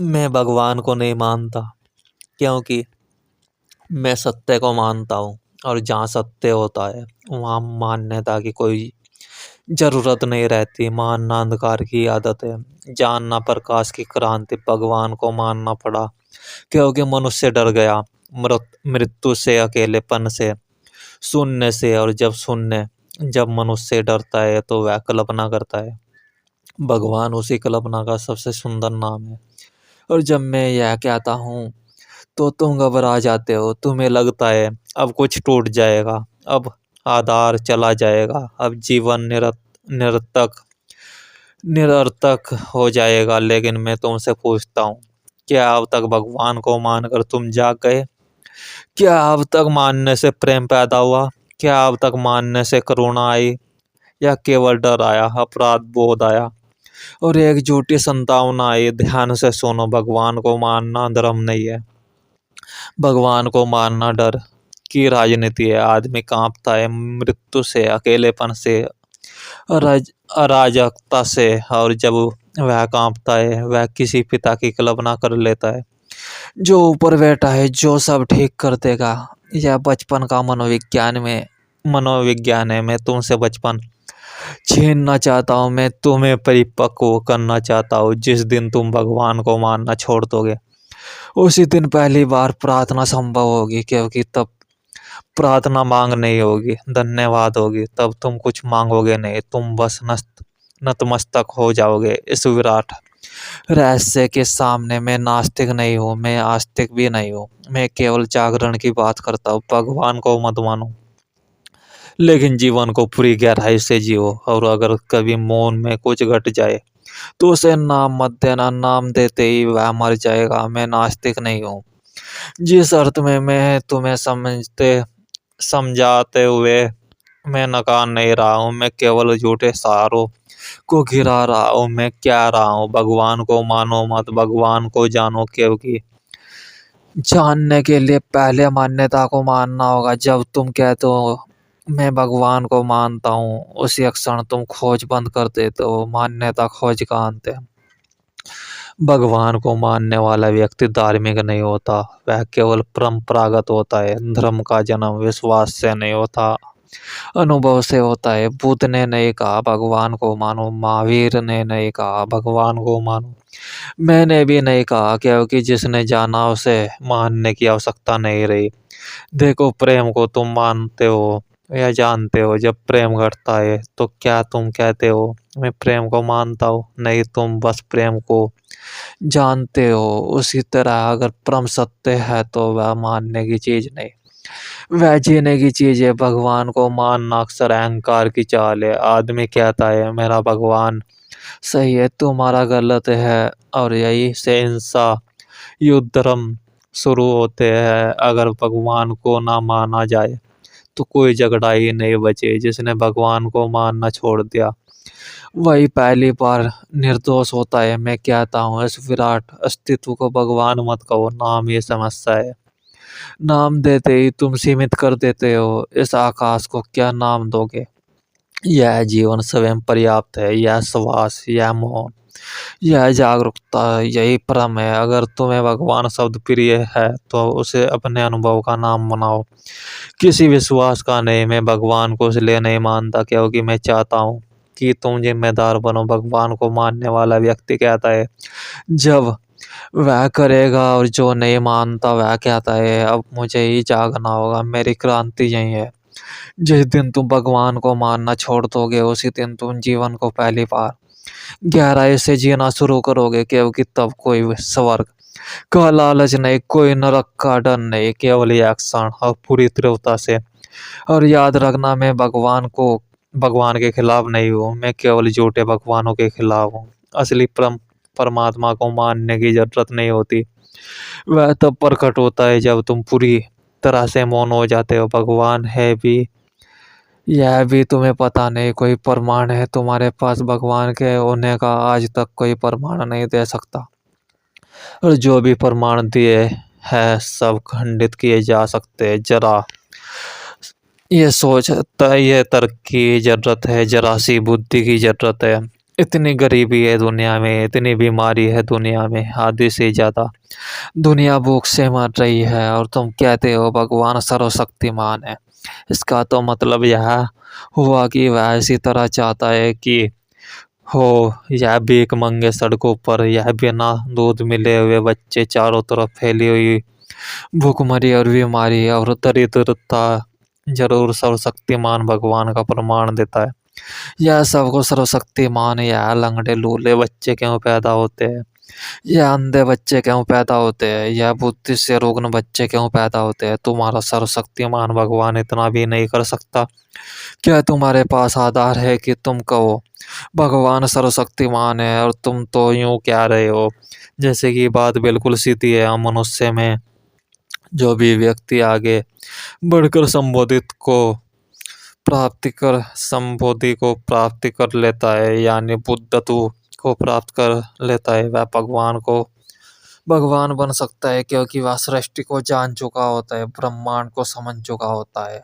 मैं भगवान को नहीं मानता क्योंकि मैं सत्य को मानता हूँ और जहाँ सत्य होता है वहाँ मान्यता की कोई ज़रूरत नहीं रहती। मानना अंधकार की आदत है, जानना प्रकाश की क्रांति। भगवान को मानना पड़ा क्योंकि मनुष्य डर गया मृत्यु से, अकेलेपन से, शून्य से। और जब मनुष्य डरता है तो वह कल्पना करता है। भगवान उसी कल्पना का सबसे सुंदर नाम है। और जब मैं यह कहता हूँ तो तुम घबरा जाते हो। तुम्हें लगता है अब कुछ टूट जाएगा, अब आधार चला जाएगा, अब जीवन निरर्थक निरर्थक हो जाएगा। लेकिन मैं तुमसे पूछता हूँ, क्या अब तक भगवान को मानकर तुम जाग गए? क्या अब तक मानने से प्रेम पैदा हुआ? क्या अब तक मानने से करुणा आई? या केवल डर आया, अपराध बोध आया और एक झूठी संतावना आई? ध्यान से सुनो, भगवान को मानना धर्म नहीं है, भगवान को मानना डर की राजनीति है। आदमी कांपता है मृत्यु से, अकेलेपन से, अराजकता से। और जब वह कांपता है वह किसी पिता की कल्पना कर लेता है जो ऊपर बैठा है, जो सब ठीक कर देगा। यह बचपन का मनोविज्ञान है। मैं तुमसे बचपन छीनना चाहता हूँ, मैं तुम्हें परिपक्व करना चाहता हूँ। जिस दिन तुम भगवान को मानना छोड़ दोगे उसी दिन पहली बार प्रार्थना संभव होगी, क्योंकि तब प्रार्थना मांग नहीं होगी, धन्यवाद होगी। तब तुम कुछ मांगोगे नहीं, तुम बस नतमस्तक हो जाओगे इस विराट रहस्य के सामने। मैं नास्तिक नहीं हूँ, मैं आस्तिक भी नहीं हूँ, मैं केवल जागरण की बात करता हूँ। भगवान को मत मानो, लेकिन जीवन को पूरी गहराई से जियो। और अगर कभी मौन में कुछ घट जाए तो उसे नाम मत देना, नाम देते ही वह मर जाएगा। मैं नास्तिक नहीं हूँ जिस अर्थ में मैं तुम्हें समझाते हुए मैं नकार नहीं रहा हूँ। मैं केवल झूठे सहारों को गिरा रहा हूँ। मैं क्या रहा हूँ, भगवान को मानो मत, भगवान को जानो। क्योंकि जानने के लिए पहले मान्यता को मानना होगा। जब तुम कहते हो मैं भगवान को मानता हूँ, उसी क्षण तुम खोज बंद कर देते हो। मान्यता खोज का अंत है। भगवान को मानने वाला व्यक्ति धार्मिक नहीं होता, वह केवल परंपरागत होता है। धर्म का जन्म विश्वास से नहीं होता, अनुभव से होता है। बुद्ध ने नहीं कहा भगवान को मानो, महावीर ने नहीं कहा भगवान को मानो, मैंने भी नहीं कहा, क्योंकि जिसने जाना उसे मानने की आवश्यकता नहीं रही। देखो, प्रेम को तुम मानते हो या जानते हो? जब प्रेम घटता है तो क्या तुम कहते हो मैं प्रेम को मानता हूँ? नहीं, तुम बस प्रेम को जानते हो। उसी तरह अगर परम सत्य है तो वह मानने की चीज नहीं, वह जीने की चीज है। भगवान को मानना अक्सर अहंकार की चाल है। आदमी कहता है मेरा भगवान सही है, तुम्हारा गलत है, और यही से हिंसा, युद्ध, धर्म शुरू होते हैं। अगर भगवान को ना माना जाए तो कोई झगड़ा ही नहीं बचे। जिसने भगवान को मानना छोड़ दिया वही पहली बार निर्दोष होता है। मैं कहता हूँ इस विराट अस्तित्व को भगवान मत कहो, नाम ही समस्या है। नाम देते ही तुम सीमित कर देते हो। इस आकाश को क्या नाम दोगे? यह जीवन स्वयं पर्याप्त है, यह श्वास, यह मौन, यह जागरूकता, यही परम है। अगर तुम्हें भगवान शब्द प्रिय है तो उसे अपने अनुभव का नाम बनाओ, किसी विश्वास का नहीं। मैं भगवान को इसलिए नहीं मानता क्योंकि मैं चाहता हूँ कि तुम जिम्मेदार बनो। भगवान को मानने वाला व्यक्ति कहता है जब वह करेगा, और जो नहीं मानता वह कहता है अब मुझे ही जागना होगा। मेरी क्रांति यही है। जिस दिन तुम भगवान को मानना छोड़ दोगे उसी दिन तुम जीवन को पहली बार गहराई से जीना शुरू करोगे, क्योंकि तब कोई स्वर्ग का लालच नहीं, कोई नरक का डर नहीं, केवल एक क्षण और पूरी तीव्रता से। और याद रखना, मैं भगवान के खिलाफ नहीं हूँ, मैं केवल झूठे भगवानों के खिलाफ हूँ। असली परमात्मा को मानने की जरूरत नहीं होती, वह तब प्रकट होता है जब तुम पूरी तरह से मौन हो जाते हो। भगवान है भी, यह भी तुम्हें पता नहीं। कोई प्रमाण है तुम्हारे पास भगवान के होने का? आज तक कोई प्रमाण नहीं दे सकता, और जो भी प्रमाण दिए हैं सब खंडित किए जा सकते हैं। जरा ये तर्क की जरूरत है, जरा सी बुद्धि की जरूरत है। इतनी गरीबी है दुनिया में, इतनी बीमारी है दुनिया में, आधे से ज़्यादा दुनिया भूख से मर रही है और तुम कहते हो भगवान सर्वशक्तिमान है। इसका तो मतलब यह हुआ कि वह इसी तरह चाहता है कि हो यह भीख मंगे सड़कों पर, यह बिना दूध मिले हुए बच्चे, चारों तरफ फैली हुई भूखमरी और बीमारी और दरिद्रता जरूर सर्वशक्तिमान भगवान का प्रमाण देता है। यह सबको सर्वशक्तिमान, यह लंगड़े लूले बच्चे क्यों पैदा होते हैं, यह अंधे बच्चे क्यों पैदा होते हैं, यह बुद्धि से रुग्ण बच्चे क्यों पैदा होते हैं, तुम्हारा सर्वशक्तिमान भगवान इतना भी नहीं कर सकता? क्या तुम्हारे पास आधार है कि तुम कहो भगवान सर्वशक्तिमान है और तुम तो यूं कह रहे हो जैसे कि बात बिल्कुल सीधी है। हम मनुष्य में जो भी व्यक्ति आगे बढ़कर संबोधि को प्राप्ति कर लेता है, यानी बुद्धत्व को प्राप्त कर लेता है, वह भगवान बन सकता है, क्योंकि वह सृष्टि को जान चुका होता है, ब्रह्मांड को समझ चुका होता है।